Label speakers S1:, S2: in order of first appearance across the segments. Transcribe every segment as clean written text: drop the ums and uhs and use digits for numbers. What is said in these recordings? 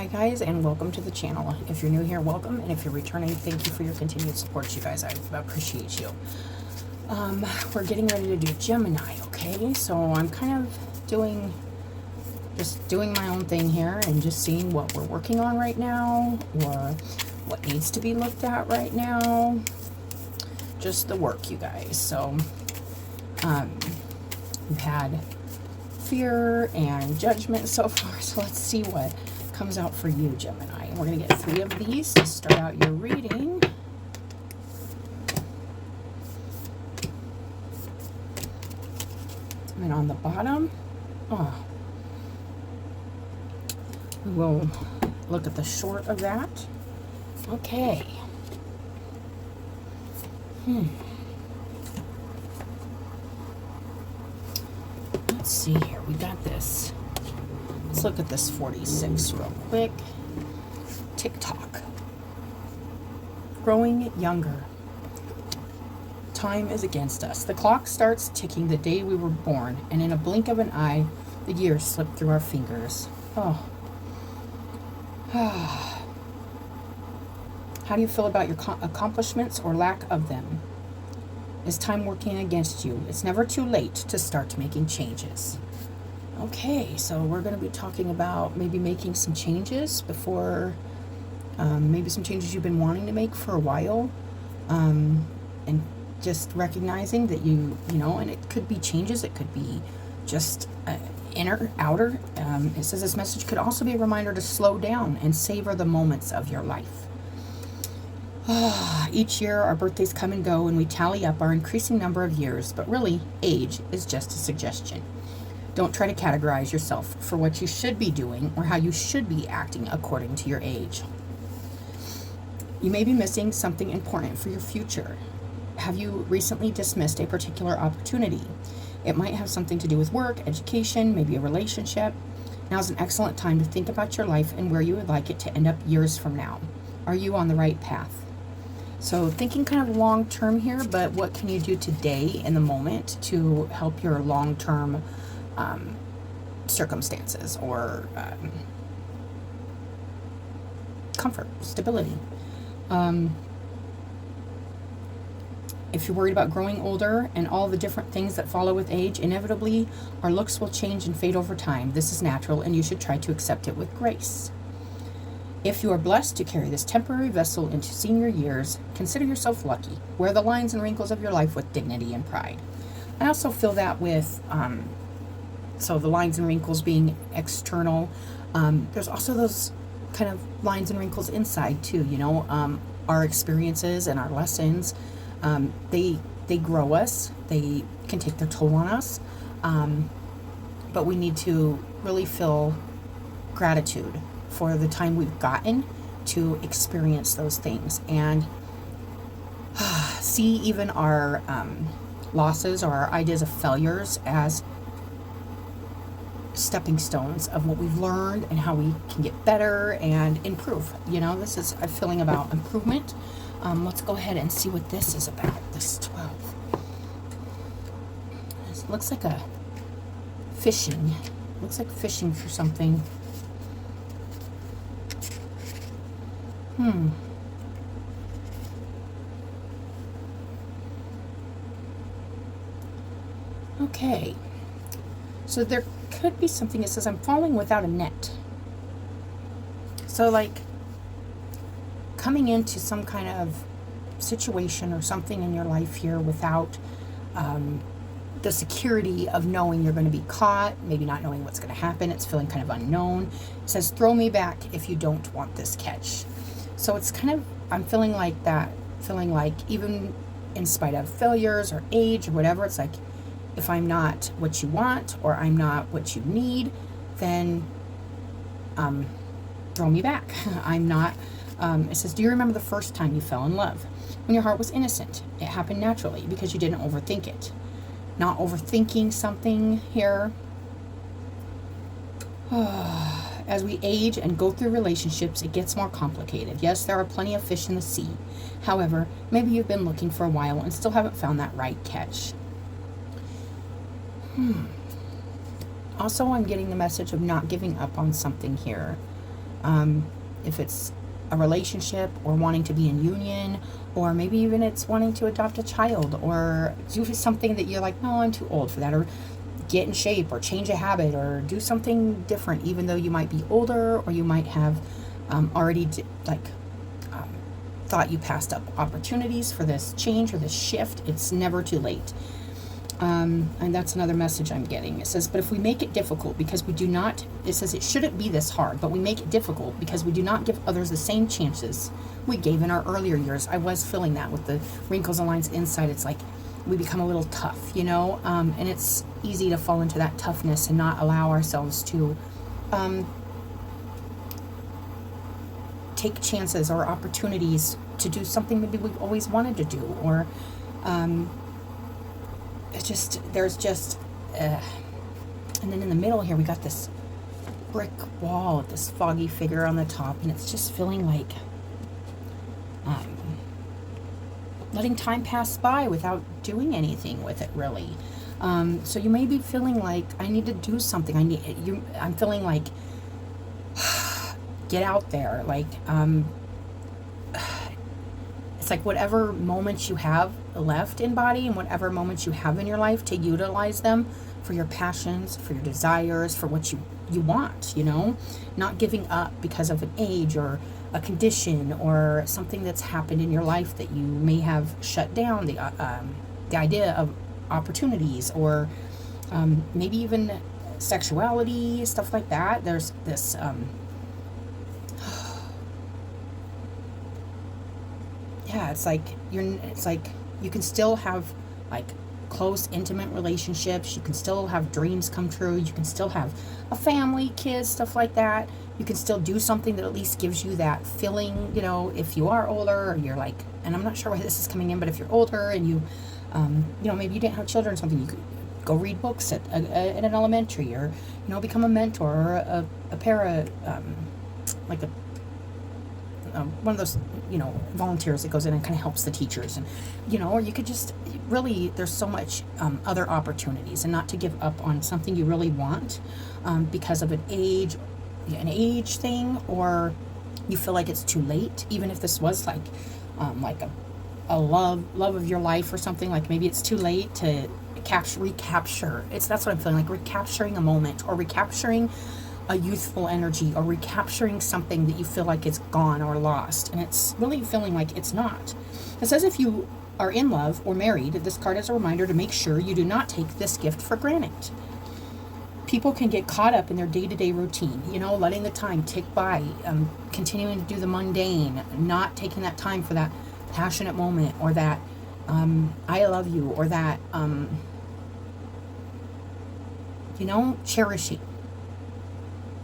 S1: Hi guys, and welcome to the channel. If you're new here, welcome, and if you're returning, thank you for your continued support, you guys. I appreciate you. We're getting ready to do Gemini, okay? So I'm kind of doing my own thing here and just seeing what we're working on right now or what needs to be looked at right now. Just the work, you guys. So we've had fear and judgment so far, so let's see what comes out for you, Gemini. And we're going to get 3 of these to start out your reading. And on the bottom, we will look at the short of that. Okay. Let's see here. We got this. Let's look at this 46 real quick. TikTok. Growing younger. Time is against us. The clock starts ticking the day we were born, and in a blink of an eye, the years slip through our fingers. Oh. How do you feel about your accomplishments or lack of them? Is time working against you? It's never too late to start making changes. Okay, so we're going to be talking about maybe making some changes before, maybe some changes you've been wanting to make for a while, and just recognizing that you know, and it could be changes, it could be just inner, outer. It says this message could also be a reminder to slow down and savor the moments of your life. Each year our birthdays come and go and we tally up our increasing number of years, but really age is just a suggestion. Don't try to categorize yourself for what you should be doing or how you should be acting according to your age. You may be missing something important for your future. Have you recently dismissed a particular opportunity? It might have something to do with work, education, maybe a relationship. Now's an excellent time to think about your life and where you would like it to end up years from now. Are you on the right path? So thinking kind of long term here, but what can you do today in the moment to help your long term circumstances or comfort, stability? If you're worried about growing older and all the different things that follow with age, inevitably our looks will change and fade over time. This is natural and you should try to accept it with grace. If you are blessed to carry this temporary vessel into senior years, consider yourself lucky. Wear the lines and wrinkles of your life with dignity and pride. I also feel that with, so the lines and wrinkles being external, there's also those kind of lines and wrinkles inside too, you know, our experiences and our lessons, they grow us, they can take their toll on us, but we need to really feel gratitude for the time we've gotten to experience those things and see even our losses or our ideas of failures as stepping stones of what we've learned and how we can get better and improve. You know, this is a feeling about improvement. Let's go ahead and see what this is about, this 12. This looks like a fishing. Looks like fishing for something. Okay. So there could be something that says, I'm falling without a net. So like coming into some kind of situation or something in your life here without the security of knowing you're going to be caught, maybe not knowing what's going to happen. It's feeling kind of unknown. It says, throw me back if you don't want this catch. So it's kind of, I'm feeling like that, feeling like even in spite of failures or age or whatever, it's like, if I'm not what you want or I'm not what you need, then throw me back. I'm not, it says, do you remember the first time you fell in love? When your heart was innocent. It happened naturally because you didn't overthink it. Not overthinking something here. As we age and go through relationships, it gets more complicated. Yes, there are plenty of fish in the sea. However, maybe you've been looking for a while and still haven't found that right catch. Also, I'm getting the message of not giving up on something here. If it's a relationship or wanting to be in union, or maybe even it's wanting to adopt a child or do something that you're like, no, I'm too old for that, or get in shape or change a habit or do something different, even though you might be older or you might have already thought you passed up opportunities for this change or this shift. It's never too late. And that's another message I'm getting. It says, but if we make it difficult because we do not, it says it shouldn't be this hard, but we make it difficult because we do not give others the same chances we gave in our earlier years. I was feeling that with the wrinkles and lines inside. It's like we become a little tough, you know, and it's easy to fall into that toughness and not allow ourselves to take chances or opportunities to do something maybe we've always wanted to do, or and then in the middle here we got this brick wall with this foggy figure on the top, and it's just feeling like letting time pass by without doing anything with it, really. So you may be feeling like, I need to do something. I'm feeling like, get out there. Like, it's like whatever moments you have left in body and whatever moments you have in your life, to utilize them for your passions, for your desires, for what you want, you know, not giving up because of an age or a condition or something that's happened in your life that you may have shut down the idea of opportunities, or maybe even sexuality, stuff like that. There's this yeah, it's like you can still have like close, intimate relationships. You can still have dreams come true. You can still have a family, kids, stuff like that. You can still do something that at least gives you that feeling, you know, if you are older, or you're like, and I'm not sure why this is coming in, but if you're older and you know, maybe you didn't have children or something, you could go read books at an elementary, or, you know, become a mentor or like a one of those, you know, volunteers that goes in and kind of helps the teachers, and, you know, or you could just really, there's so much other opportunities, and not to give up on something you really want because of an age thing, or you feel like it's too late, even if this was like a love of your life or something. Like maybe it's too late to recapture. That's what I'm feeling like, recapturing a moment, or recapturing a youthful energy, or recapturing something that you feel like it's gone or lost, and it's really feeling like it's not. It says if you are in love or married, this card is a reminder to make sure you do not take this gift for granted. People can get caught up in their day-to-day routine, you know, letting the time tick by, continuing to do the mundane, not taking that time for that passionate moment, or that I love you, or that you know, cherishing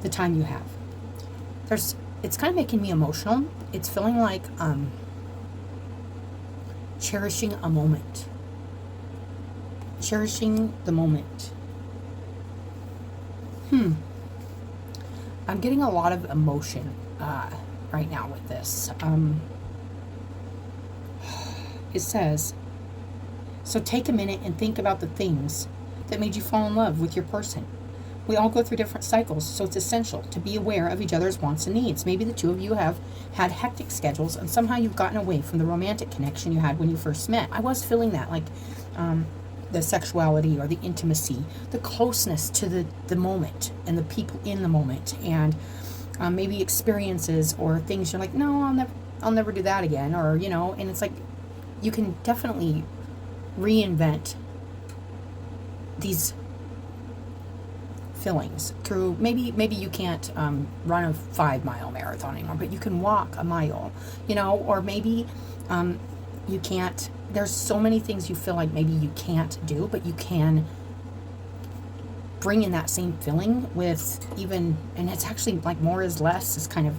S1: the time you have. It's kind of making me emotional. It's feeling like cherishing a moment. Cherishing the moment. I'm getting a lot of emotion right now with this. It says, so take a minute and think about the things that made you fall in love with your person. We all go through different cycles, so it's essential to be aware of each other's wants and needs. Maybe the two of you have had hectic schedules, and somehow you've gotten away from the romantic connection you had when you first met. I was feeling that, like the sexuality or the intimacy, the closeness to the moment and the people in the moment, and maybe experiences or things you're like, no, I'll never do that again, or, you know, and it's like you can definitely reinvent these feelings through, maybe you can't run a 5-mile marathon anymore, but you can walk a mile, you know, or maybe you can't, there's so many things you feel like maybe you can't do, but you can bring in that same feeling with even, and it's actually like more is less is kind of,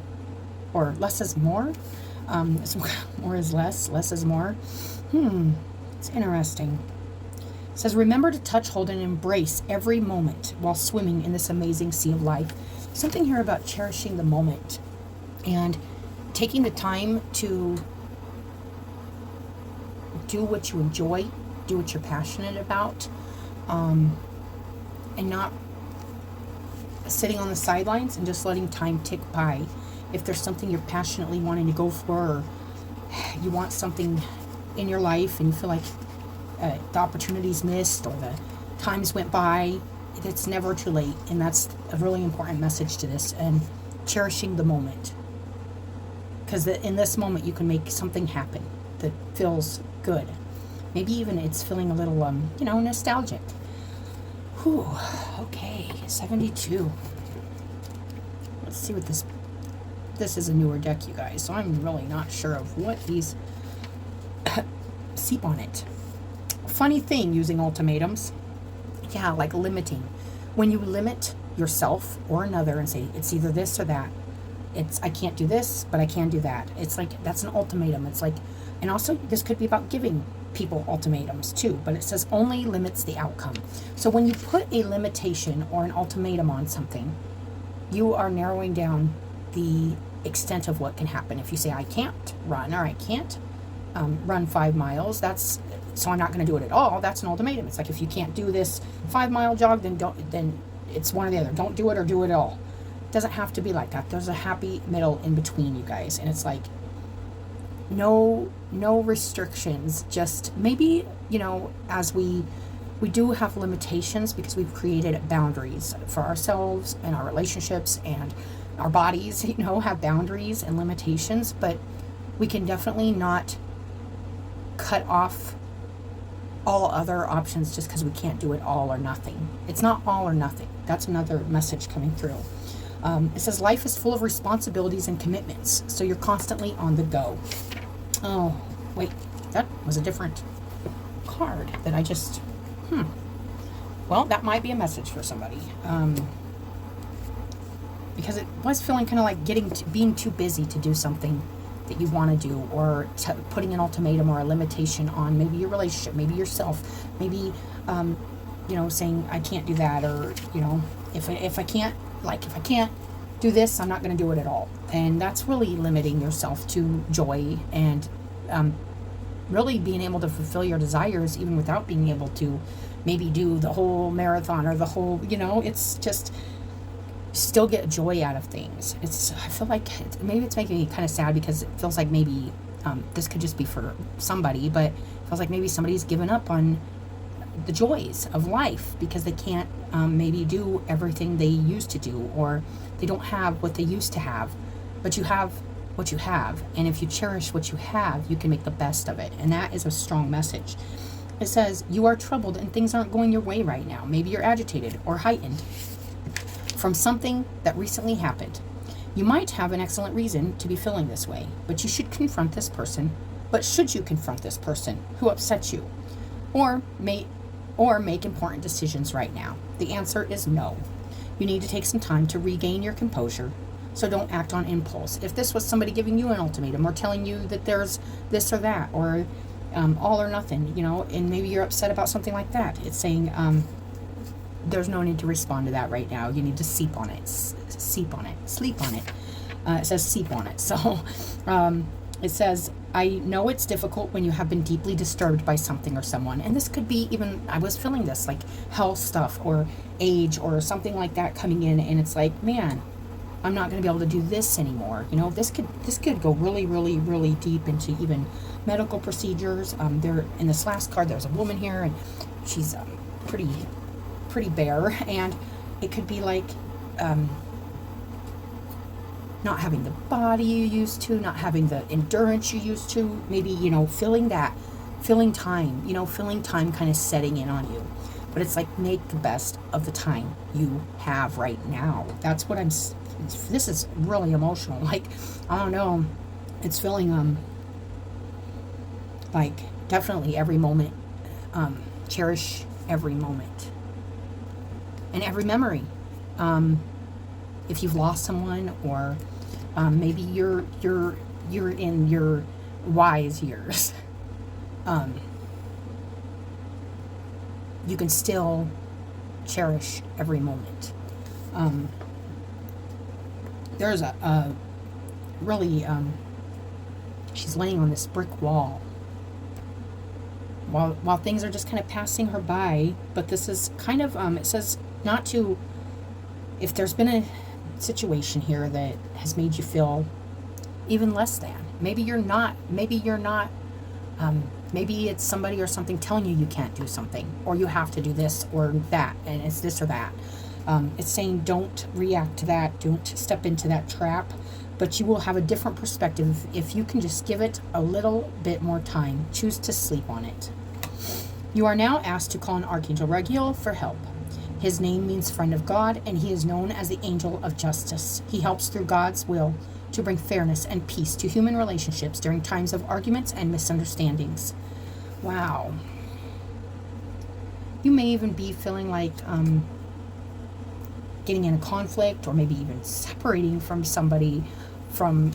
S1: or less is more, so more is less is more. It's interesting. It says, remember to touch, hold, and embrace every moment while swimming in this amazing sea of life. Something here about cherishing the moment and taking the time to do what you enjoy, do what you're passionate about, and not sitting on the sidelines and just letting time tick by. if there's something you're passionately wanting to go for, or you want something in your life and you feel like the opportunity's missed or the times went by, it's never too late. And that's a really important message to this, and cherishing the moment. Because in this moment you can make something happen that feels good. Maybe even it's feeling a little, nostalgic. Whew, okay, 72. Let's see what this is a newer deck, you guys, so I'm really not sure of what these seep on it. Funny thing using ultimatums. Yeah, like limiting. When you limit yourself or another and say, it's either this or that. I can't do this, but I can do that. It's like, that's an ultimatum. It's like, and also this could be about giving people ultimatums too, but it says only limits the outcome. So when you put a limitation or an ultimatum on something, you are narrowing down the extent of what can happen. If you say, I can't run, or I can't run 5 miles, so I'm not going to do it at all, that's an ultimatum. It's like, if you can't do this 5-mile jog, then it's one or the other. Don't do it or do it at all. It doesn't have to be like that. There's a happy middle in between, you guys. And it's like, no restrictions. Just maybe, as we do have limitations because we've created boundaries for ourselves and our relationships, and our bodies, have boundaries and limitations, but we can definitely not cut off all other options just because we can't do it all or nothing. It's not all or nothing. That's another message coming through. It says life is full of responsibilities and commitments, so you're constantly on the go. Oh, wait, that was a different card that I just, Well, that might be a message for somebody. Because it was feeling kind of like being too busy to do something that you want to do, or putting an ultimatum or a limitation on maybe your relationship, maybe yourself, maybe, saying I can't do that, or, if I can't do this, I'm not going to do it at all. And that's really limiting yourself to joy and really being able to fulfill your desires even without being able to maybe do the whole marathon or the whole, it's just still get joy out of things. I feel like maybe it's making me kind of sad because it feels like maybe this could just be for somebody, but it feels like maybe somebody's given up on the joys of life because they can't maybe do everything they used to do, or they don't have what they used to have. But you have what you have, and if you cherish what you have, you can make the best of it. And that is a strong message. It says you are troubled and things aren't going your way right now. Maybe you're agitated or heightened from something that recently happened. You might have an excellent reason to be feeling this way, but should you confront this person who upset you, or make important decisions right now? The answer is no. You need to take some time to regain your composure, so don't act on impulse. If this was somebody giving you an ultimatum or telling you that there's this or that, or all or nothing, and maybe you're upset about something like that, it's saying there's no need to respond to that right now. You need to sleep on it. It says sleep on it. So it says, I know it's difficult when you have been deeply disturbed by something or someone. And this could be even, I was feeling this, like health stuff or age or something like that coming in. And it's like, man, I'm not going to be able to do this anymore. This could go really, really, really deep into even medical procedures. There, in this last card, there's a woman here, and she's pretty bare, and it could be like not having the body you used to, not having the endurance you used to, maybe feeling time kind of setting in on you. But it's like, make the best of the time you have right now. That's what this is really emotional. Like, I don't know, it's feeling like definitely every moment, cherish every moment and every memory. If you've lost someone, or maybe you're in your wise years, you can still cherish every moment. There's a really, she's laying on this brick wall while things are just kind of passing her by. But this is kind of, it says not to, if there's been situation here that has made you feel even less than. Maybe you're not, maybe it's somebody or something telling you can't do something, or you have to do this or that, and it's this or that. It's saying don't react to that, don't step into that trap, but you will have a different perspective if you can just give it a little bit more time. Choose to sleep on it. You are now asked to call on Archangel Raguel for help. His name means friend of God, and he is known as the angel of justice. He helps through God's will to bring fairness and peace to human relationships during times of arguments and misunderstandings. Wow. You may even be feeling like getting in a conflict, or maybe even separating from somebody from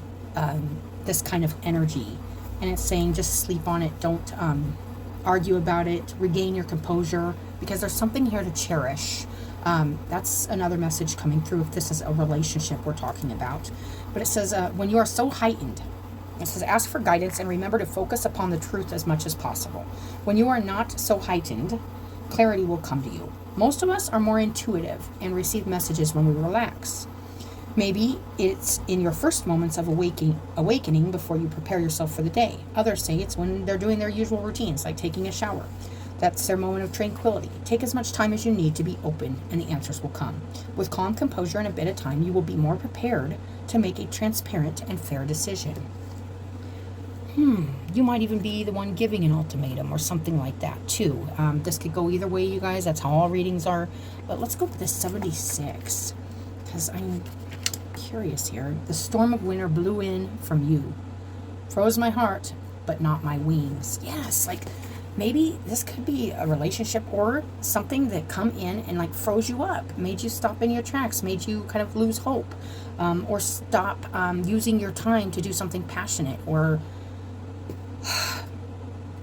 S1: this kind of energy. And it's saying just sleep on it. Don't argue about it. Regain your composure, because there's something here to cherish. That's another message coming through if this is a relationship we're talking about. But it says, when you are so heightened, it says, ask for guidance and remember to focus upon the truth as much as possible. When you are not so heightened, clarity will come to you. Most of us are more intuitive and receive messages when we relax. Maybe it's in your first moments of awakening before you prepare yourself for the day. Others say it's when they're doing their usual routines, like taking a shower. That's their moment of tranquility. Take as much time as you need to be open, and the answers will come. With calm composure and a bit of time, you will be more prepared to make a transparent and fair decision. You might even be the one giving an ultimatum or something like that, too. This could go either way, you guys. That's how all readings are. But let's go with this 76, because I'm curious here. The storm of winter blew in from you. Froze my heart, but not my wings. Yes, like maybe this could be a relationship or something that come in and like froze you up, made you stop in your tracks, made you kind of lose hope, or stop using your time to do something passionate, or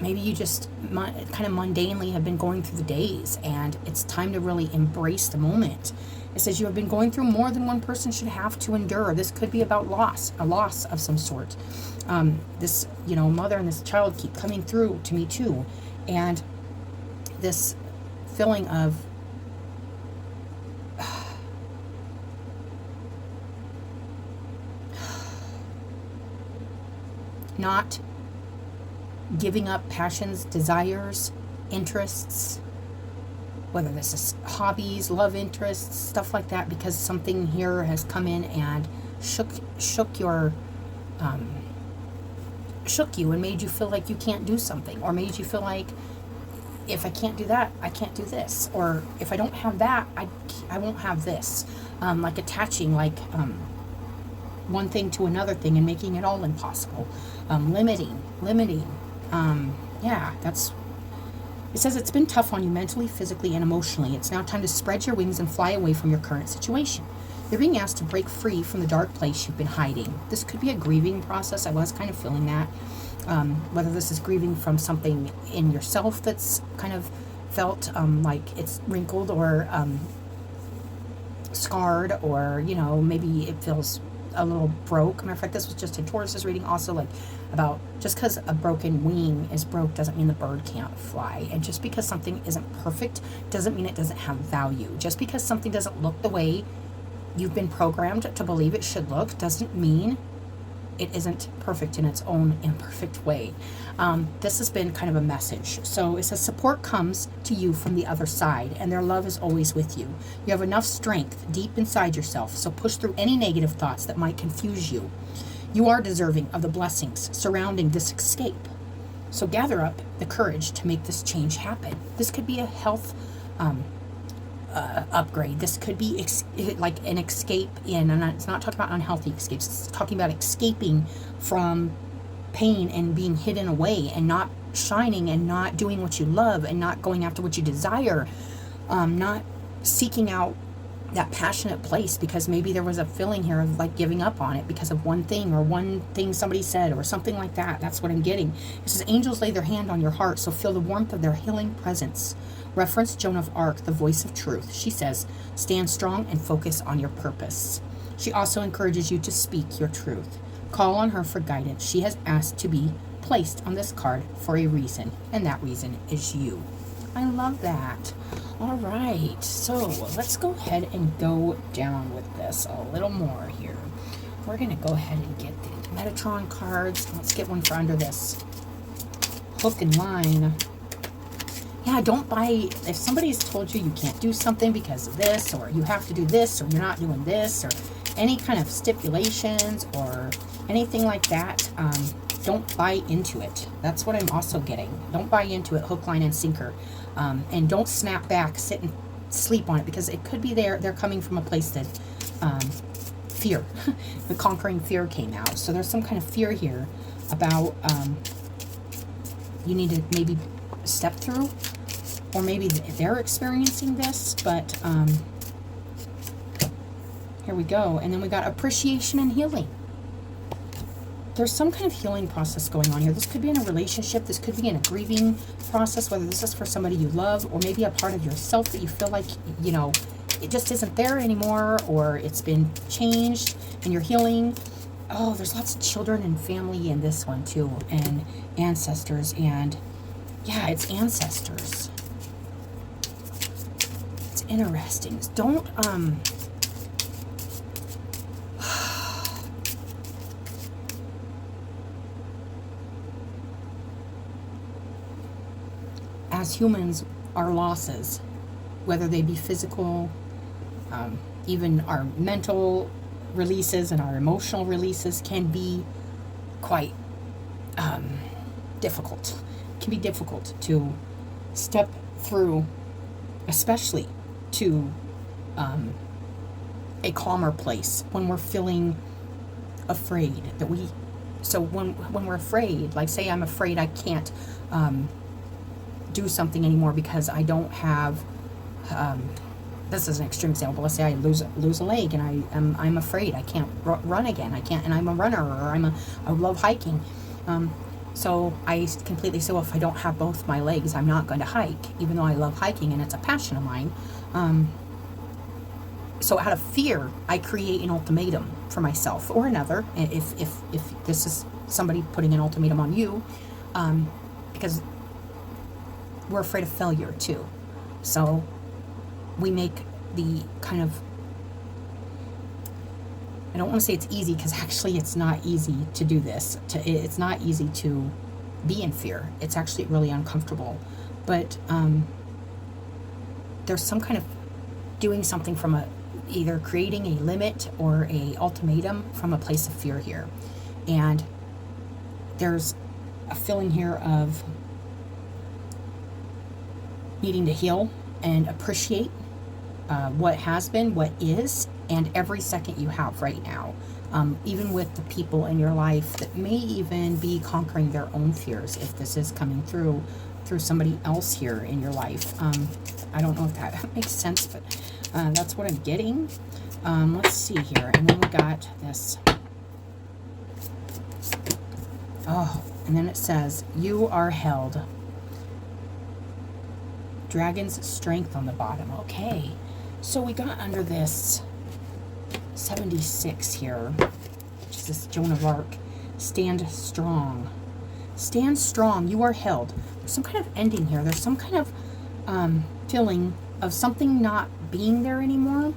S1: maybe you just kind of mundanely have been going through the days and it's time to really embrace the moment. It says you have been going through more than one person should have to endure. This could be about a loss of some sort. This, mother and this child keep coming through to me too. And this feeling of not giving up passions, desires, interests, whether this is hobbies, love interests, stuff like that, because something here has come in and shook you and made you feel like you can't do something, or made you feel like, if I can't do that, I can't do this, or if I don't have that, I won't have this. Like attaching one thing to another thing and making it all impossible. Limiting. It says it's been tough on you mentally, physically, and emotionally. It's now time to spread your wings and fly away from your current situation. You're being asked to break free from the dark place you've been hiding. This could be a grieving process. I was kind of feeling that. Whether this is grieving from something in yourself that's kind of felt like it's wrinkled or scarred, or, maybe it feels a little broke. Matter of fact, this was just a Taurus's reading also, like about just because a broken wing is broke doesn't mean the bird can't fly. And just because something isn't perfect doesn't mean it doesn't have value. Just because something doesn't look the way you've been programmed to believe it should look doesn't mean it isn't perfect in its own imperfect way. This has been kind of a message. So it says support comes to you from the other side, and their love is always with you. You have enough strength deep inside yourself, so push through any negative thoughts that might confuse you. You are deserving of the blessings surrounding this escape. So gather up the courage to make this change happen. This could be a health upgrade. This could be like an escape in, and it's not talking about unhealthy escapes, it's talking about escaping from pain and being hidden away and not shining and not doing what you love and not going after what you desire, not seeking out that passionate place because maybe there was a feeling here of like giving up on it because of one thing or one thing somebody said or something like that. That's what I'm getting. It says angels lay their hand on your heart, so feel the warmth of their healing presence. Reference Joan of Arc, the voice of truth. She says, stand strong and focus on your purpose. She also encourages you to speak your truth. Call on her for guidance. She has asked to be placed on this card for a reason, and that reason is you. I love that. All right, so let's go ahead and go down with this a little more here. We're going to go ahead and get the Metatron cards. Let's get one for under this hook and line. Yeah, don't buy, if somebody's told you you can't do something because of this, or you have to do this, or you're not doing this, or any kind of stipulations or anything like that, don't buy into it. That's what I'm also getting. Don't buy into it, hook, line, and sinker. And don't snap back, sit and sleep on it, because it could be they're coming from a place that fear, the conquering fear came out. So there's some kind of fear here about you need to maybe step through, or maybe they're experiencing this, but here we go. And then we got appreciation and healing. There's some kind of healing process going on here. This could be in a relationship. This could be in a grieving process, whether this is for somebody you love, or maybe a part of yourself that you feel like, you know, it just isn't there anymore, or it's been changed and you're healing. Oh, there's lots of children and family in this one too, and ancestors, and yeah, it's ancestors. It's interesting. Don't, as humans, our losses, whether they be physical, even our mental releases and our emotional releases, can be quite difficult. It can be difficult to step through, especially to a calmer place when we're feeling afraid. So when we're afraid, like say I'm afraid I can't do something anymore because I don't have, this is an extreme example, let's say I lose a leg, and I'm afraid I can't run again, I can't, and I'm a runner, or I love hiking, so I completely say, well, if I don't have both my legs, I'm not going to hike, even though I love hiking and it's a passion of mine. So out of fear, I create an ultimatum for myself or another, if this is somebody putting an ultimatum on you, because we're afraid of failure too. So we make the kind of, I don't want to say it's easy, because actually it's not easy to do this. It's not easy to be in fear. It's actually really uncomfortable. But there's some kind of doing something from either creating a limit or a ultimatum from a place of fear here. And there's a feeling here of needing to heal and appreciate what has been, what is, and every second you have right now. Even with the people in your life that may even be conquering their own fears, if this is coming through somebody else here in your life. I don't know if that makes sense, but that's what I'm getting. Let's see here. And then we got this. Oh, and then it says, you are held. Dragon's strength on the bottom. Okay, so we got under this 76 here, which is this Joan of Arc. Stand strong. Stand strong. You are held. There's some kind of ending here. There's some kind of feeling of something not being there anymore.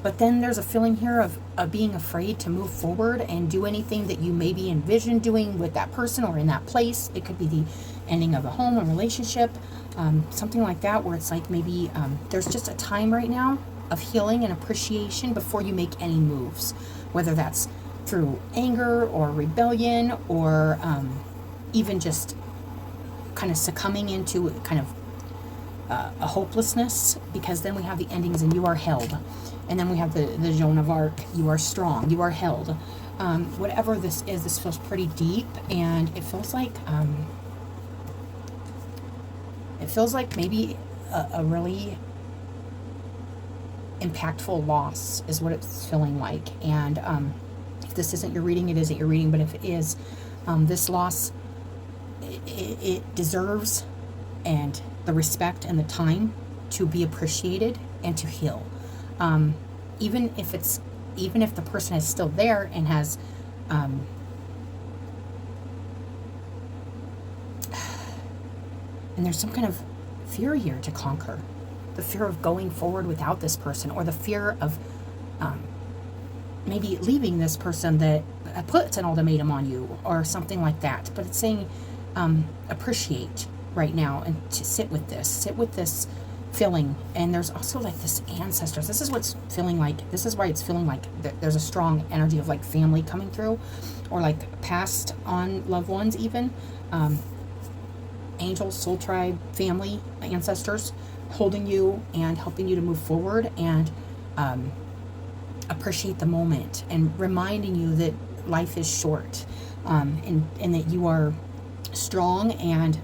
S1: But then there's a feeling here of being afraid to move forward and do anything that you maybe envisioned doing with that person or in that place. It could be the ending of a home, a relationship, something like that, where it's like maybe there's just a time right now of healing and appreciation before you make any moves, whether that's through anger or rebellion, or even just kind of succumbing into kind of a hopelessness, because then we have the endings, and you are held. And then we have the Joan of Arc, you are strong, you are held. Whatever this is, this feels pretty deep, and it feels like maybe a really impactful loss is what it's feeling like. And if this isn't your reading, it isn't your reading, but if it is, this loss, it deserves and the respect and the time to be appreciated and to heal. Even if the person is still there and has and And there's some kind of fear here to conquer. The fear of going forward without this person, or the fear of maybe leaving this person that puts an ultimatum on you, or something like that. But it's saying appreciate right now, and to sit with this feeling. And there's also like this ancestors. This is what's feeling like. This is why it's feeling like there's a strong energy of like family coming through, or like passed on loved ones even. Angels, soul tribe, family, ancestors holding you and helping you to move forward, and appreciate the moment, and reminding you that life is short, and that you are strong, and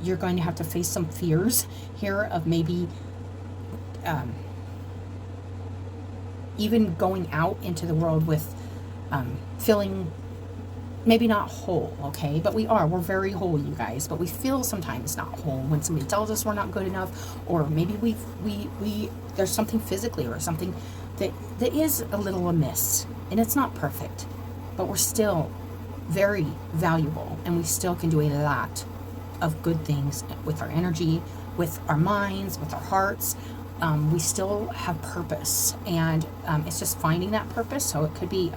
S1: you're going to have to face some fears here of maybe even going out into the world with feeling maybe not whole, okay? But we're very whole, you guys, but we feel sometimes not whole when somebody tells us we're not good enough, or maybe we there's something physically or something that is a little amiss, and it's not perfect, but we're still very valuable, and we still can do a lot of good things with our energy, with our minds, with our hearts. We still have purpose, and it's just finding that purpose. So it could be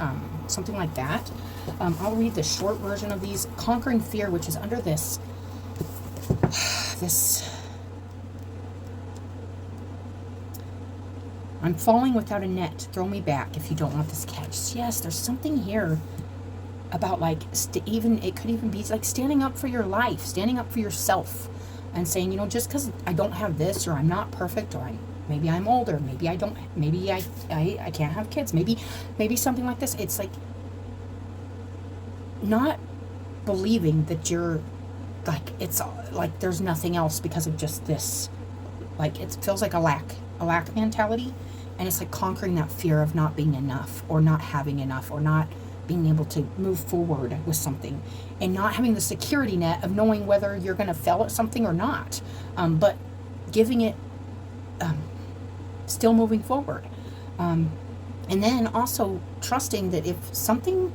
S1: something like that. I'll read the short version of these. Conquering fear, which is under this I'm falling without a net. Throw me back if you don't want this catch. Yes, there's something here about like it could even be like standing up for your life, standing up for yourself, and saying, you know, just because I don't have this, or I'm not perfect, or maybe I'm older, maybe I don't, maybe I can't have kids, maybe something like this. It's like not believing that you're like, it's like there's nothing else because of just this. Like it feels like a lack mentality, and it's like conquering that fear of not being enough, or not having enough, or not being able to move forward with something, and not having the security net of knowing whether you're going to fail at something or not, but giving it, still moving forward, and then also trusting that if something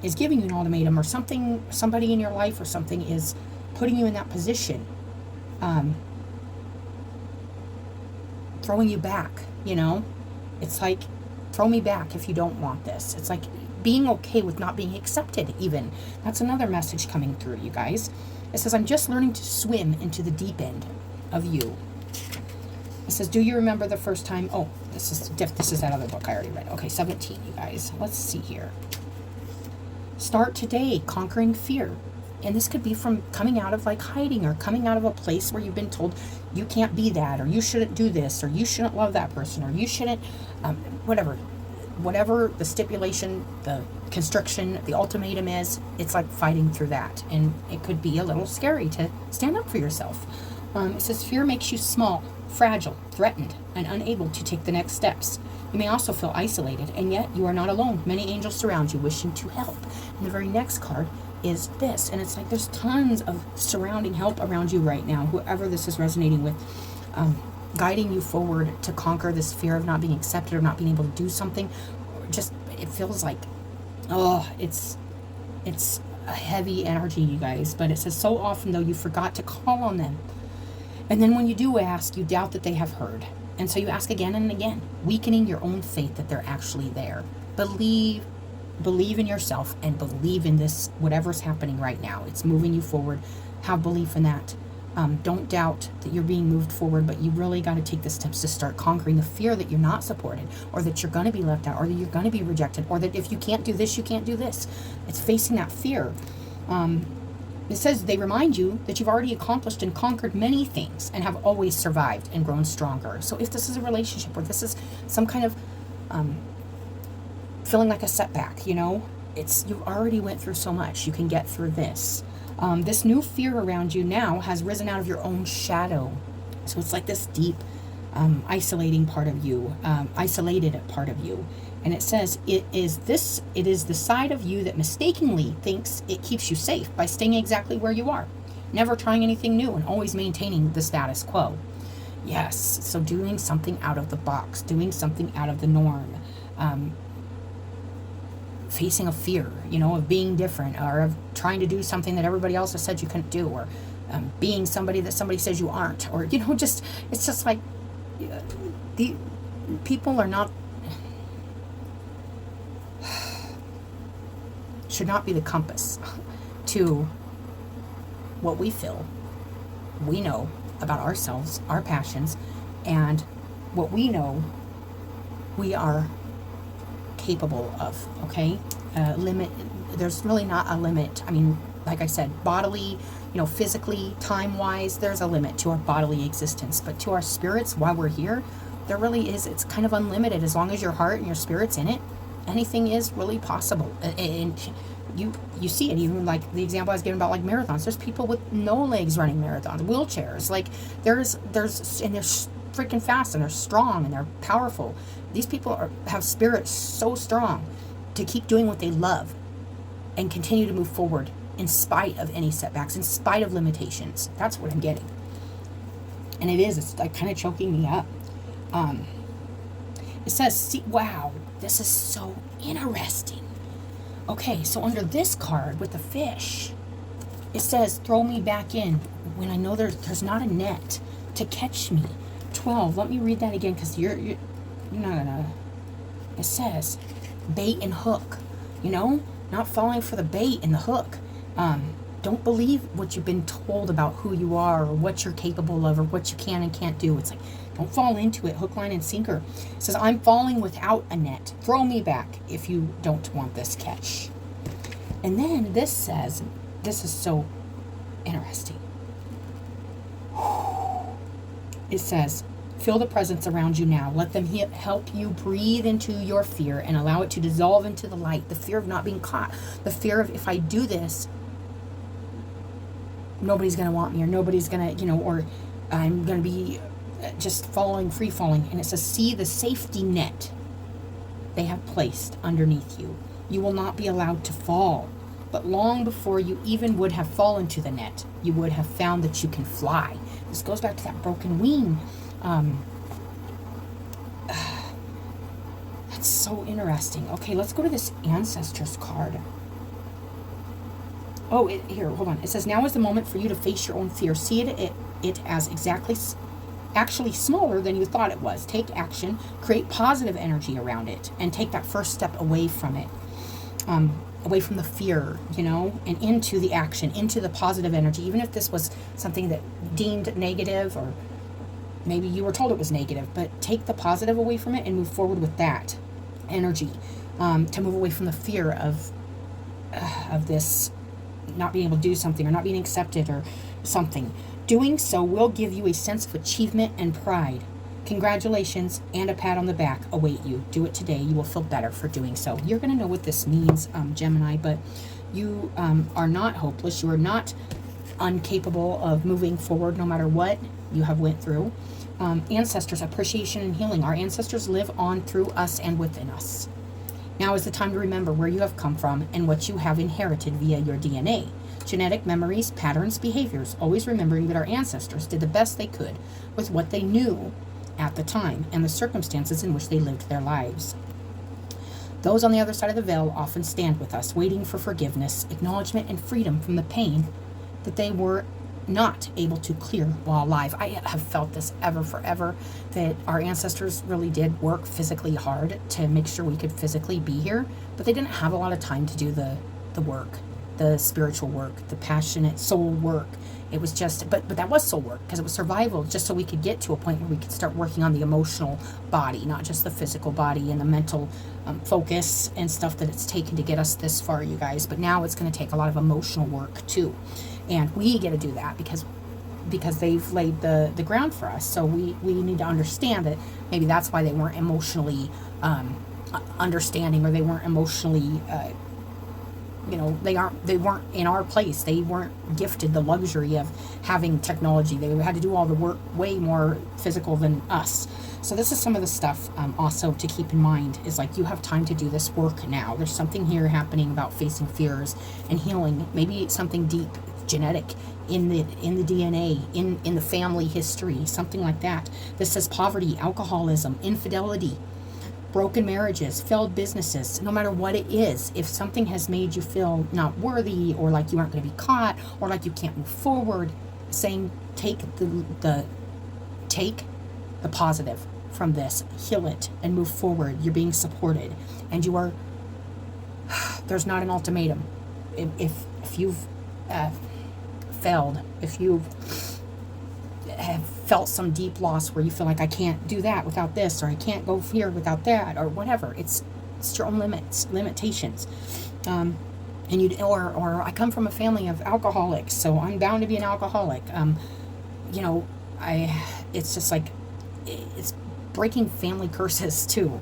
S1: is giving you an ultimatum, or somebody in your life or something is putting you in that position, throwing you back, you know, it's like, throw me back if you don't want this. It's like being okay with not being accepted even. That's another message coming through, you guys. It says, I'm just learning to swim into the deep end of you. It says, do you remember the first time? Oh, this is that other book I already read. Okay, 17, you guys. Let's see here. Start today, conquering fear. And this could be from coming out of like hiding, or coming out of a place where you've been told you can't be that, or you shouldn't do this, or you shouldn't love that person, or you shouldn't, whatever the stipulation, the constriction, the ultimatum is. It's like fighting through that. And it could be a little scary to stand up for yourself. It says, fear makes you small, fragile, threatened, and unable to take the next steps. You may also feel isolated, and yet you are not alone. Many angels surround you, wishing to help. And the very next card is this, and it's like there's tons of surrounding help around you right now, whoever this is resonating with, guiding you forward to conquer this fear of not being accepted, or not being able to do something, or just, it feels like, it's a heavy energy, you guys. But it says, so often though you forgot to call on them, and then when you do ask, you doubt that they have heard, and so you ask again and again, weakening your own faith that they're actually there. Believe in yourself, and believe in this, whatever's happening right now. It's moving you forward. Have belief in that. Don't doubt that you're being moved forward, but you really got to take the steps to start conquering the fear that you're not supported, or that you're going to be left out, or that you're going to be rejected, or that if you can't do this, you can't do this. It's facing that fear. It says they remind you that you've already accomplished and conquered many things, and have always survived and grown stronger. So if this is a relationship, or this is some kind of feeling like a setback, you know, you've already went through so much. You can get through this. This new fear around you now has risen out of your own shadow. So it's like this deep, isolated part of you. And it says, it is the side of you that mistakenly thinks it keeps you safe by staying exactly where you are, never trying anything new, and always maintaining the status quo. Yes, so doing something out of the box, doing something out of the norm, facing a fear, you know, of being different, or of trying to do something that everybody else has said you couldn't do, or being somebody that somebody says you aren't, or, just, it's just like, the people are not, should not be the compass to what we feel, we know about ourselves, our passions, and what we know we are capable of, okay? Limit, there's really not a limit. I mean, like I said, bodily, physically, time-wise, there's a limit to our bodily existence. But to our spirits, while we're here, there really is, it's kind of unlimited. As long as your heart and your spirit's in it, anything is really possible. And you see it, even like the example I was giving about like marathons. There's people with no legs running marathons, wheelchairs. Like there's and they're freaking fast, and they're strong, and they're powerful. These people have spirits so strong to keep doing what they love and continue to move forward in spite of any setbacks, in spite of limitations. That's what I'm getting. And it's like kind of choking me up. It says, see, wow, this is so interesting. Okay, so under this card with the fish, it says, throw me back in when I know there's not a net to catch me. 12, let me read that again, because you're not gonna, it says, bait and hook, not falling for the bait and the hook. Don't believe what you've been told about who you are, or what you're capable of, or what you can and can't do. It's like, don't fall into it, hook, line, and sinker. It says, I'm falling without a net. Throw me back if you don't want this catch. And then this says, this is so interesting. It says, feel the presence around you now. Let them help you breathe into your fear and allow it to dissolve into the light. The fear of not being caught. The fear of, if I do this, nobody's going to want me, or nobody's going to, or I'm going to be just free falling. And it says, see the safety net they have placed underneath you. You will not be allowed to fall. But long before you even would have fallen to the net, you would have found that you can fly. This goes back to that broken wing. That's so interesting. Okay, let's go to this Ancestors card. Oh, here, hold on. It says, now is the moment for you to face your own fear. See it as actually smaller than you thought it was. Take action, create positive energy around it, and take that first step away from it. Away from the fear, and into the action, into the positive energy. Even if this was something that deemed negative, or maybe you were told it was negative, but take the positive away from it and move forward with that energy, to move away from the fear of this not being able to do something, or not being accepted, or something. Doing so will give you a sense of achievement and pride. Congratulations and a pat on the back await you. Do it today. You will feel better for doing so. You're going to know what this means, Gemini, but you are not hopeless. You are not incapable of moving forward no matter what you have went through. Ancestors, appreciation and healing. Our ancestors live on through us and within us. Now is the time to remember where you have come from and what you have inherited via your DNA. Genetic memories, patterns, behaviors. Always remembering that our ancestors did the best they could with what they knew at the time and the circumstances in which they lived their lives. Those on the other side of the veil often stand with us, waiting for forgiveness, acknowledgement, and freedom from the pain that they were not able to clear while alive. I have felt this forever, that our ancestors really did work physically hard to make sure we could physically be here, but they didn't have a lot of time to do the work, the spiritual work, the passionate soul work. It was just, but that was soul work, because it was survival, just so we could get to a point where we could start working on the emotional body, not just the physical body and the mental focus and stuff that it's taken to get us this far, you guys. But now it's going to take a lot of emotional work too, and we get to do that because they've laid the ground for us. So we need to understand that maybe that's why they weren't emotionally understanding, or they weren't emotionally they weren't in our place. They weren't gifted the luxury of having technology. They had to do all the work way more physical than us. So this is some of the stuff also to keep in mind, is like, you have time to do this work now. There's something here happening about facing fears and healing. Maybe something deep, genetic, in the DNA, in the family history, something like that. This says poverty, alcoholism, infidelity, broken marriages, failed businesses. No matter what it is, if something has made you feel not worthy, or like you aren't going to be caught, or like you can't move forward, saying take the positive from this, heal it, and move forward. You're being supported, and you are. There's not an ultimatum. If you've failed, if you've have felt some deep loss where you feel like I can't do that without this, or I can't go here without that, or whatever, it's your own limitations. And or I come from a family of alcoholics, so I'm bound to be an alcoholic. It's just like, it's breaking family curses too.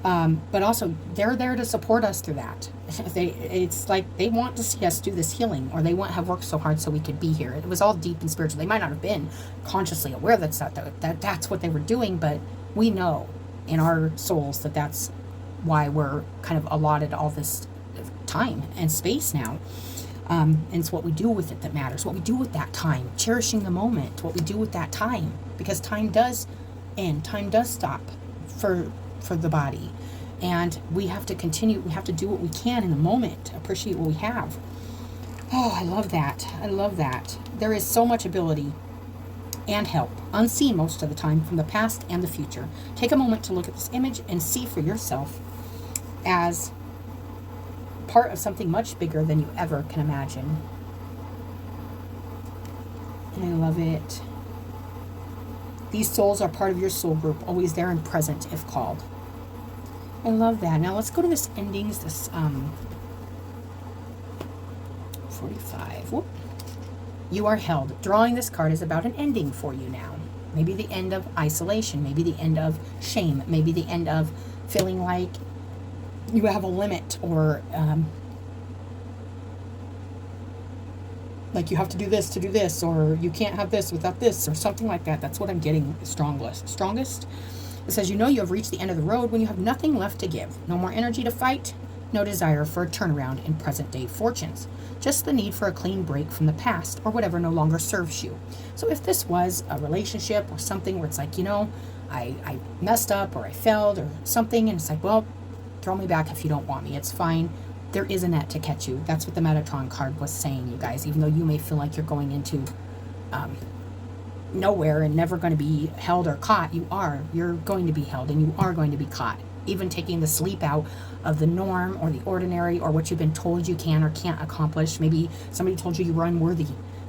S1: But also, they're there to support us through that. It's like they want to see us do this healing, or they have worked so hard so we could be here. It was all deep and spiritual. They might not have been consciously aware that's what they were doing, but we know in our souls that that's why we're kind of allotted all this time and space now. And it's what we do with it that matters. What we do with that time, cherishing the moment, what we do with that time, because time does end, time does stop for the body, and we have to continue. We have to do what we can in the moment, appreciate what we have. Oh, I love that. I love that. There is so much ability and help, unseen most of the time, from the past and the future. Take a moment to look at this image and see for yourself as part of something much bigger than you ever can imagine. And I love it. These souls are part of your soul group, always there and present if called. I love that. Now let's go to this endings, this 45. Whoop. You are held. Drawing this card is about an ending for you now. Maybe the end of isolation, maybe the end of shame, maybe the end of feeling like you have a limit, or like you have to do this, or you can't have this without this, or something like that. That's what I'm getting strongest. It says, you have reached the end of the road when you have nothing left to give. No more energy to fight, no desire for a turnaround in present day fortunes. Just the need for a clean break from the past, or whatever no longer serves you. So if this was a relationship or something where it's like, I messed up, or I failed, or something, and it's like, well, throw me back if you don't want me. It's fine. There is a net to catch you. That's what the Metatron card was saying, you guys. Even though you may feel like you're going into nowhere and never going to be held or caught, you're going to be held, and you are going to be caught. Even taking the sleep out of the norm or the ordinary, or what you've been told you can or can't accomplish. Maybe somebody told you were unworthy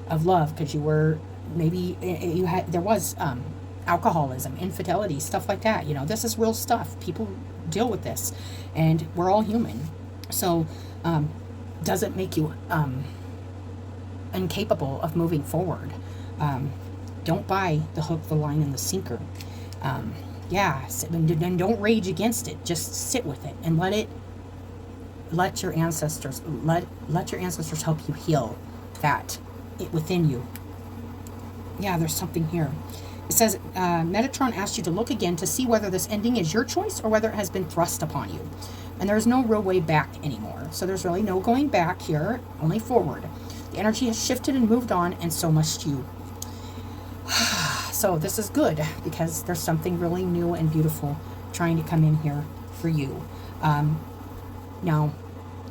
S1: of love because there was alcoholism, infidelity, stuff like that. This is real stuff. People deal with this, and we're all human. So doesn't make you incapable of moving forward. Don't buy the hook, the line, and the sinker. And don't rage against it. Just sit with it and let your ancestors help you heal that within you. Yeah, there's something here. It says, Metatron asked you to look again to see whether this ending is your choice or whether it has been thrust upon you. And there's no real way back anymore. So there's really no going back here, only forward. The energy has shifted and moved on, and so must you. So this is good, because there's something really new and beautiful trying to come in here for you. Now,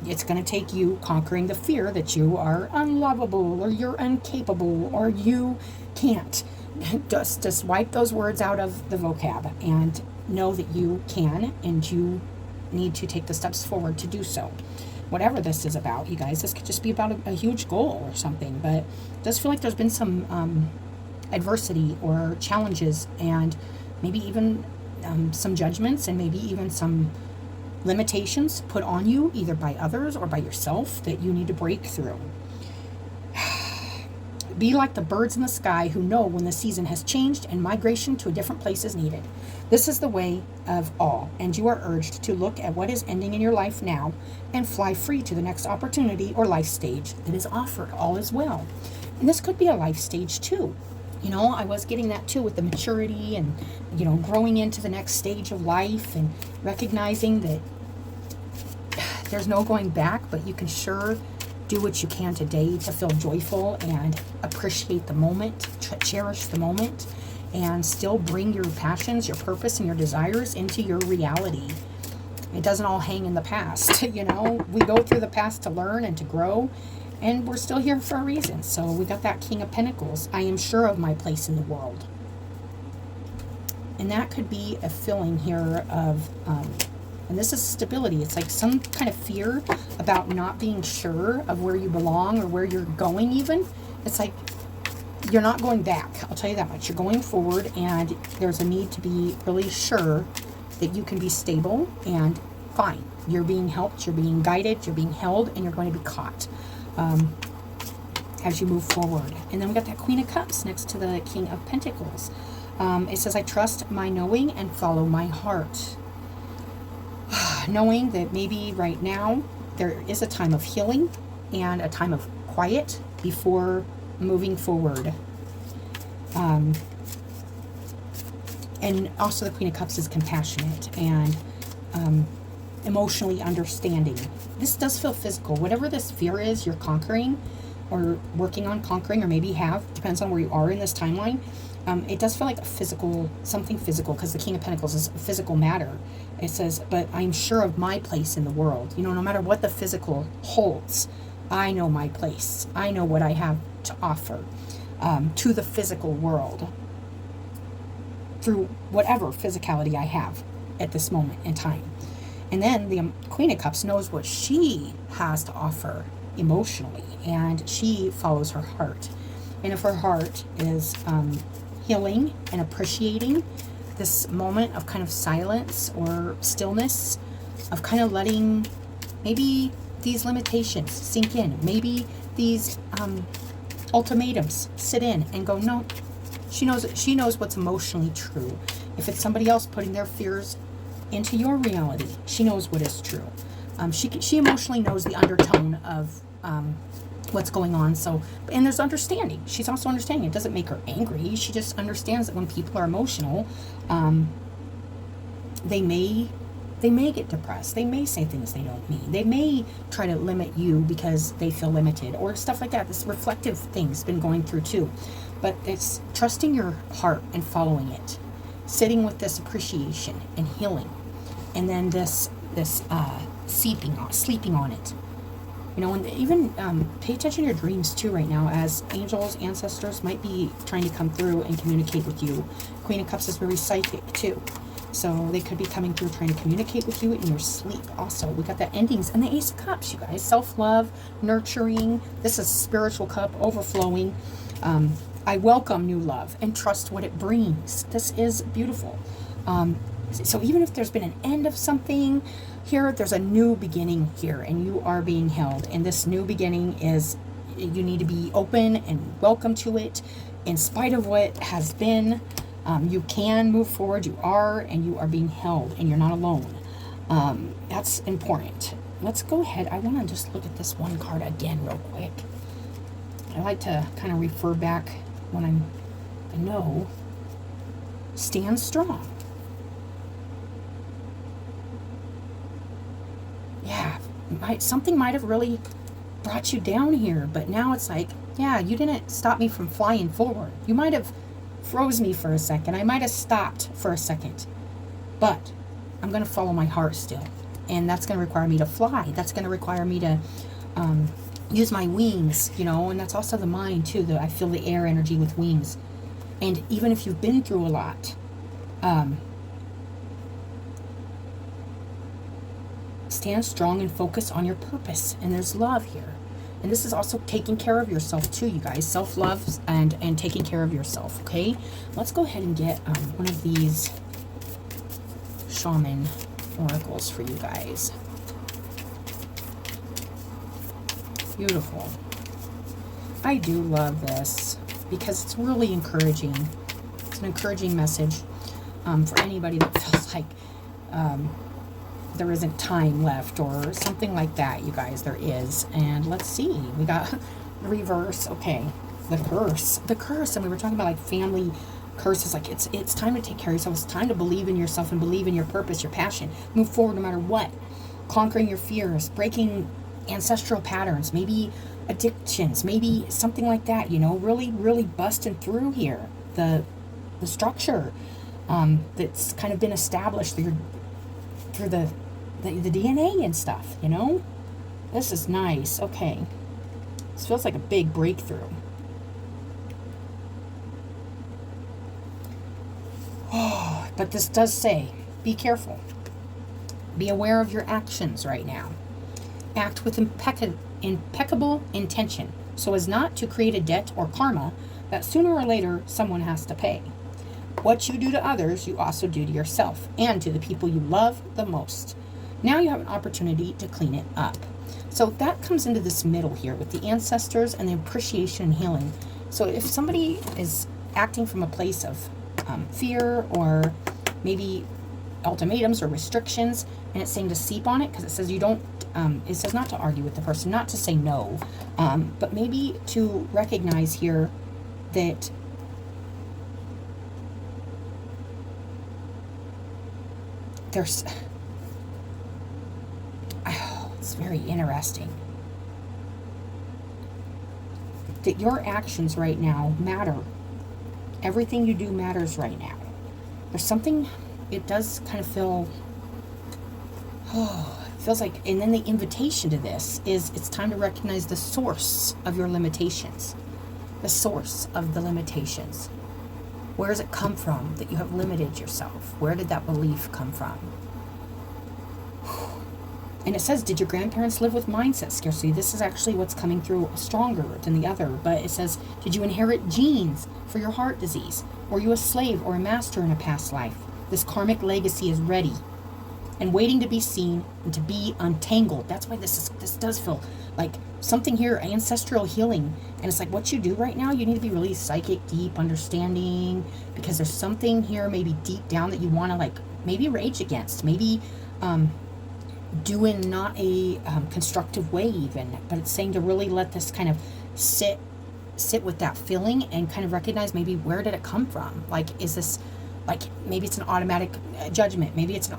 S1: it's going to take you conquering the fear that you are unlovable, or you're incapable, or you can't. Just wipe those words out of the vocab and know that you can, and you need to take the steps forward to do so. Whatever this is about, you guys, this could just be about a huge goal or something, but it does feel like there's been some adversity or challenges, and maybe even some judgments, and maybe even some limitations put on you, either by others or by yourself, that you need to break through. Be like the birds in the sky who know when the season has changed and migration to a different place is needed. This is the way of all, and you are urged to look at what is ending in your life now and fly free to the next opportunity or life stage that is offered. All is well. And this could be a life stage too. I was getting that too with the maturity and, growing into the next stage of life, and recognizing that there's no going back, but you can sure do what you can today to feel joyful and appreciate the moment, cherish the moment, and still bring your passions, your purpose, and your desires into your reality. It doesn't all hang in the past. We go through the past to learn and to grow, And we're still here for a reason. So we got that King of Pentacles. I am sure of my place in the world. And that could be a feeling here of, and this is stability. It's like some kind of fear about not being sure of where you belong or where you're going even. It's like you're not going back. I'll tell you that much. You're going forward, and there's a need to be really sure that you can be stable and fine. You're being helped, you're being guided, you're being held, and you're going to be caught as you move forward. And then we got that Queen of Cups next to the King of Pentacles. It says, I trust my knowing and follow my heart. Knowing that maybe right now there is a time of healing and a time of quiet before moving forward. And also the Queen of Cups is compassionate and emotionally understanding. This does feel physical. Whatever this fear is you're conquering or working on conquering, or maybe have, depends on where you are in this timeline. It does feel like a physical, something physical, because the King of Pentacles is physical matter. It says, but I'm sure of my place in the world. You know, no matter what the physical holds, I know my place. I know what I have to offer to the physical world through whatever physicality I have at this moment in time. And then the Queen of Cups knows what she has to offer emotionally, and she follows her heart. And if her heart is healing and appreciating this moment of kind of silence or stillness, of kind of letting maybe these limitations sink in, maybe these ultimatums sit in and go, no, she knows what's emotionally true. If it's somebody else putting their fears into your reality, she knows what is true. She emotionally knows the undertone of what's going on. So, and there's understanding. She's also understanding. It doesn't make her angry. She just understands that when people are emotional, they may get depressed. They may say things they don't mean. They may try to limit you because they feel limited or stuff like that. This reflective thing's been going through too. But it's trusting your heart and following it. Sitting with this appreciation and healing. And then this sleeping on it. You know, and even pay attention to your dreams too right now, as angels, ancestors might be trying to come through and communicate with you. Queen of Cups is very psychic too. So they could be coming through trying to communicate with you in your sleep. Also, we got the endings and the Ace of Cups, you guys. Self-love, nurturing. This is spiritual cup overflowing. I welcome new love and trust what it brings. This is beautiful. So even if there's been an end of something here, there's a new beginning here, and you are being held. And this new beginning is, you need to be open and welcome to it. In spite of what has been, you can move forward. You are, and you are being held, and you're not alone. That's important. Let's go ahead. I want to just look at this one card again real quick. I like to kind of refer back when I know. Stand strong. Yeah, something might have really brought you down here, but now it's like, yeah, you didn't stop me from flying forward. You might have froze me for a second. I might have stopped for a second, but I'm going to follow my heart still. And that's going to require me to fly. That's going to require me to use my wings, you know, and that's also the mind too. I feel the air energy with wings. And even if you've been through a lot, stand strong and focus on your purpose. And there's love here. And this is also taking care of yourself too, you guys. Self-love and taking care of yourself, okay? Let's go ahead and get one of these shaman oracles for you guys. Beautiful. I do love this because it's really encouraging. It's an encouraging message for anybody that feels like there isn't time left or something like that, you guys. There is. And let's see. We got the reverse. Okay. The curse. The curse. And we were talking about like family curses. Like it's time to take care of yourself. It's time to believe in yourself and believe in your purpose, your passion. Move forward no matter what. Conquering your fears. Breaking ancestral patterns. Maybe addictions. Maybe something like that, you know. Really, really busting through here. The structure that's kind of been established through the DNA and stuff, you know. This is nice. Okay. This feels like a big breakthrough. Oh, but this does say, be careful. Be aware of your actions right now. Act with impeccable intention so as not to create a debt or karma that sooner or later someone has to pay. What you do to others, you also do to yourself and to the people you love the most. Now you have an opportunity to clean it up. So that comes into this middle here with the ancestors and the appreciation and healing. So if somebody is acting from a place of fear or maybe ultimatums or restrictions, and it's saying to seep on it because it says you don't, it says not to argue with the person, not to say no, but maybe to recognize here that there's, oh, it's very interesting that your actions right now matter. Everything you do matters right now. There's something, it does kind of feel, oh, it feels like, and then the invitation to this is it's time to recognize the source of your limitations. The source of the limitations. Where does it come from that you have limited yourself? Where did that belief come from? And it says, did your grandparents live with mindset scarcity? This is actually what's coming through stronger than the other. But it says, did you inherit genes for your heart disease? Were you a slave or a master in a past life? This karmic legacy is ready and waiting to be seen and to be untangled. That's why this does feel like something here, ancestral healing. And it's like what you do right now, you need to be really psychic, deep, understanding, because there's something here maybe deep down that you want to like maybe rage against, maybe do in not a constructive way even, but it's saying to really let this kind of sit with that feeling and kind of recognize maybe where did it come from? Like, is this, like, maybe it's an automatic judgment, maybe it's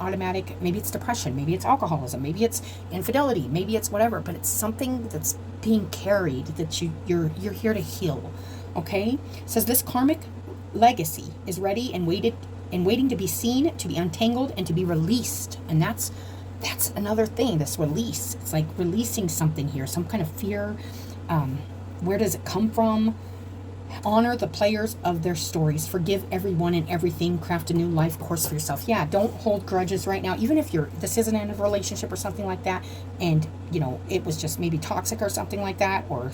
S1: maybe it's depression, maybe it's alcoholism, maybe it's infidelity, maybe it's whatever, but it's something that's being carried that you're here to heal. Okay? It says this karmic legacy is ready and waiting to be seen, to be untangled, and to be released. And that's another thing, this release. It's like releasing something here, some kind of fear. Where does it come from? Honor the players of their stories. Forgive everyone and everything. Craft a new life course for yourself. Yeah, don't hold grudges right now. Even if this isn't in a relationship or something like that, and, you know, it was just maybe toxic or something like that, or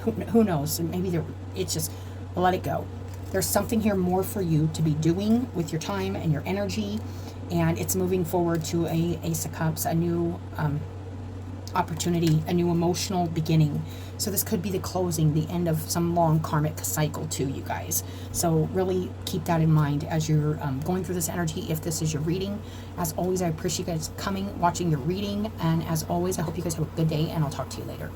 S1: who knows? Maybe it's just let it go. There's something here more for you to be doing with your time and your energy, and it's moving forward to a Ace of Cups, a new opportunity, a new emotional beginning. So this could be the closing, the end of some long karmic cycle too, you guys. So really keep that in mind as you're going through this energy, if this is your reading. As always, I appreciate you guys coming, watching your reading, and as always, I hope you guys have a good day, and I'll talk to you later.